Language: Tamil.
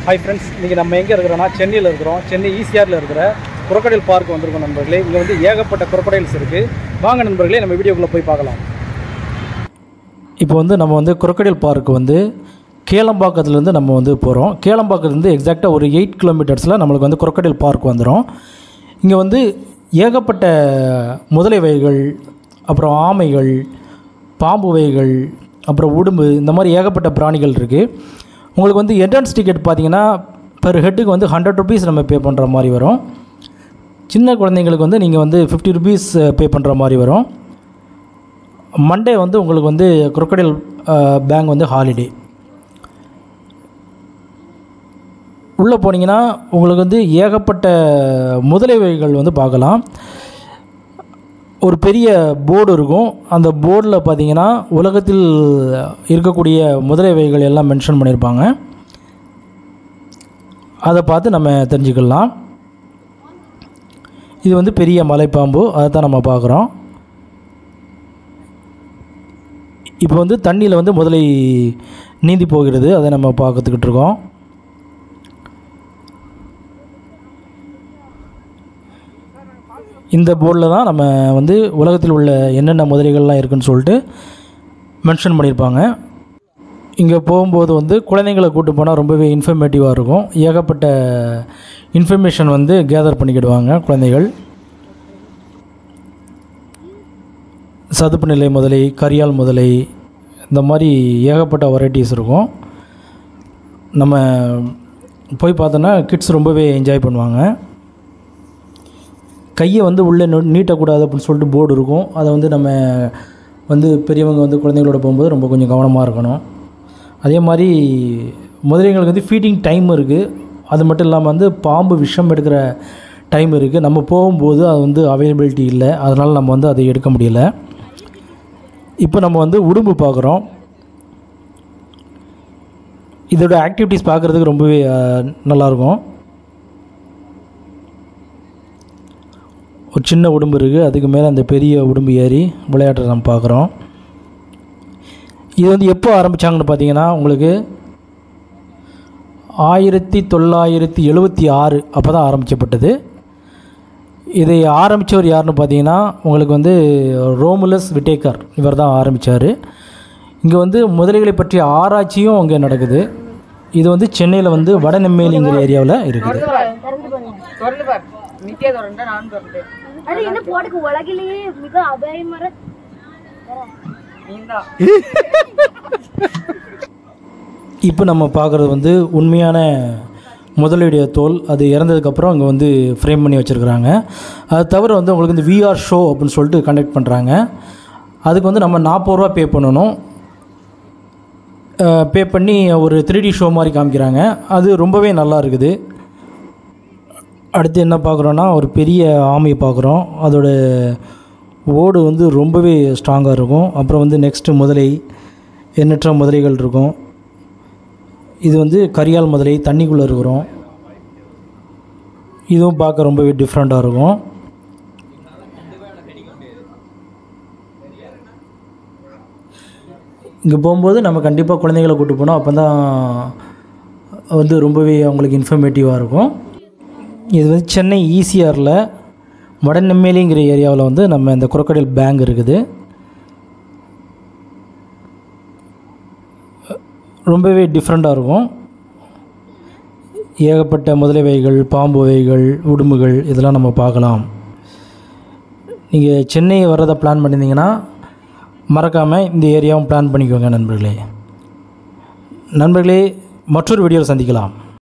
ஹாய் ஃப்ரெண்ட்ஸ், இன்றைக்கி நம்ம எங்கே இருக்கிறோன்னா சென்னையில் இருக்கிறோம். சென்னை ஈசிஆரில் இருக்கிற குரோக்கடைல் பார்க் வந்திருக்கோம் நண்பர்களே. இங்கே வந்து ஏகப்பட்ட குரோக்கடைல்ஸ் இருக்குது. வாங்க நண்பர்களே, நம்ம வீடியோக்குள்ளே போய் பார்க்கலாம். இப்போ வந்து நம்ம வந்து குரோக்கடைல் பார்க் வந்து கேளம்பாக்கத்துலேருந்து நம்ம வந்து போகிறோம். கேளம்பாக்கத்துலேருந்து எக்ஸாக்டாக ஒரு 8 கிலோமீட்டர்ஸில் நம்மளுக்கு வந்து குரோக்கடைல் பார்க் வந்துடும். இங்கே வந்து ஏகப்பட்ட முதலை வகைகள், அப்புறம் ஆமைகள், பாம்பு வகைகள், அப்புறம் உடும்பு, இந்த மாதிரி ஏகப்பட்ட பிராணிகள் இருக்குது. உங்களுக்கு வந்து என்ட்ரன்ஸ் டிக்கெட் பார்த்தீங்கன்னா பெர் ஹெட்டுக்கு வந்து 100 ருபீஸ் நம்ம பே பண்ணுற மாதிரி வரும். சின்ன குழந்தைங்களுக்கு வந்து நீங்கள் வந்து 50 ருபீஸ் பே பண்ணுற மாதிரி வரும். மண்டே வந்து உங்களுக்கு வந்து குரோக்கடைல் பேங்க் வந்து ஹாலிடே. உள்ளே போனீங்கன்னா உங்களுக்கு வந்து ஏகப்பட்ட முதலை வகைகள் வந்து பார்க்கலாம். ஒரு பெரிய போர்டு இருக்கும். அந்த போர்டில் பார்த்தீங்கன்னா உலகத்தில் இருக்கக்கூடிய முதலை வகைகள் எல்லாம் மென்ஷன் பண்ணியிருப்பாங்க. அதை பார்த்து நம்ம தெரிஞ்சுக்கலாம். இது வந்து பெரிய மலைப்பாம்பு, அதை தான் நம்ம பார்க்குறோம். இப்போ வந்து தண்ணியில் வந்து முதலை நீந்தி போகிறது, அதை நம்ம பார்த்துக்கிட்டு இருக்கோம். இந்த போர்டில் தான் நம்ம வந்து உலகத்தில் உள்ள என்னென்ன முதலைகள்லாம் இருக்குதுன்னு சொல்லிட்டு மென்ஷன் பண்ணியிருப்பாங்க. இங்கே போகும்போது வந்து குழந்தைங்களை கூப்பிட்டு போனால் ரொம்பவே இன்ஃபர்மேட்டிவாக இருக்கும். ஏகப்பட்ட இன்ஃபர்மேஷன் வந்து கேதர் பண்ணிக்கிடுவாங்க குழந்தைகள். சதுப்பு நிலை முதலை, கரியால் முதலை, இந்த மாதிரி ஏகப்பட்ட வெரைட்டிஸ் இருக்கும். நம்ம போய் பார்த்தோன்னா கிட்ஸ் ரொம்பவே என்ஜாய் பண்ணுவாங்க. கையை வந்து உள்ளே நீட்டக்கூடாது அப்படின்னு சொல்லிட்டு போர்டு இருக்கும். அதை வந்து நம்ம வந்து பெரியவங்க வந்து குழந்தைங்களோட போகும்போது ரொம்ப கொஞ்சம் கவனமாக இருக்கணும். அதே மாதிரி முதலைங்களுக்கு வந்து ஃபீடிங் டைம் இருக்குது. அது மட்டும் இல்லாமல் வந்து பாம்பு விஷம் எடுக்கிற டைம் இருக்குது. நம்ம போகும்போது அது வந்து அவைலபிலிட்டி இல்லை, அதனால் நம்ம வந்து அதை எடுக்க முடியலை. இப்போ நம்ம வந்து உடும்பு பார்க்குறோம். இதோட ஆக்டிவிட்டீஸ் பார்க்குறதுக்கு ரொம்பவே நல்லாயிருக்கும். ஒரு சின்ன உடும்பு இருக்குது, அதுக்கு மேலே அந்த பெரிய உடும்பு ஏறி விளையாட்டுற நம்ம பார்க்குறோம். இது வந்து எப்போ ஆரம்பித்தாங்கன்னு பார்த்தீங்கன்னா உங்களுக்கு 1976 அப்போ தான் ஆரம்பிக்கப்பட்டது. இதை ஆரம்பித்தவர் யாருன்னு பார்த்தீங்கன்னா உங்களுக்கு வந்து ரோமுலஸ் விட்டேக்கர், இவர் தான் ஆரம்பித்தார். இங்கே வந்து முதலைகளை பற்றிய ஆராய்ச்சியும் அங்கே நடக்குது. இது வந்து சென்னையில் வந்து வடநெம்மேலிங்கிற ஏரியாவில் இருக்குது. உலகிலேயே மிக அபாயமர இப்போ நம்ம பார்க்குறது வந்து உண்மையான முதலுடைய தோல். அது இறந்ததுக்கப்புறம் அங்கே வந்து ஃப்ரேம் பண்ணி வச்சுருக்குறாங்க. அது தவிர வந்து உங்களுக்கு வந்து VR ஷோ அப்படின்னு சொல்லிட்டு கண்டக்ட் பண்ணுறாங்க. அதுக்கு வந்து நம்ம 40 ரூபா பே பண்ணணும். பே பண்ணி ஒரு 3D ஷோ மாதிரி காமிக்கிறாங்க. அது ரொம்பவே நல்லா இருக்குது. அடுத்து என்ன பார்க்குறோன்னா ஒரு பெரிய ஆமையை பார்க்குறோம். அதோட ஓடு வந்து ரொம்பவே ஸ்ட்ராங்காக இருக்கும். அப்புறம் வந்து நெக்ஸ்ட்டு முதலை, எண்ணற்ற முதலைகள் இருக்கும். இது வந்து கரியால் முதலை, தண்ணிக்குள்ளே இருக்கிறோம். இதுவும் பார்க்க ரொம்பவே டிஃப்ரெண்ட்டாக இருக்கும். இங்கே போகும்போது நம்ம கண்டிப்பாக குழந்தைகளை கூப்பிட்டு போனோம். அப்போ தான் வந்து ரொம்பவே அவங்களுக்கு இன்ஃபர்மேட்டிவாக இருக்கும். இது வந்து சென்னை ஈசிஆரில் வடநெம்மேலிங்கிற ஏரியாவில் வந்து நம்ம இந்த குரோக்கடைல் பேங்க் இருக்குது. ரொம்பவே டிஃப்ரெண்ட்டாக இருக்கும். ஏகப்பட்ட முதலை வகைகள், பாம்பு வகைகள், உடும்புகள், இதெல்லாம் நம்ம பார்க்கலாம். நீங்கள் சென்னை வர்றதை பிளான் பண்ணியிருந்தீங்கன்னா மறக்காமல் இந்த ஏரியாவும் பிளான் பண்ணிக்கோங்க நண்பர்களே. மற்றொரு வீடியோவில் சந்திக்கலாம்.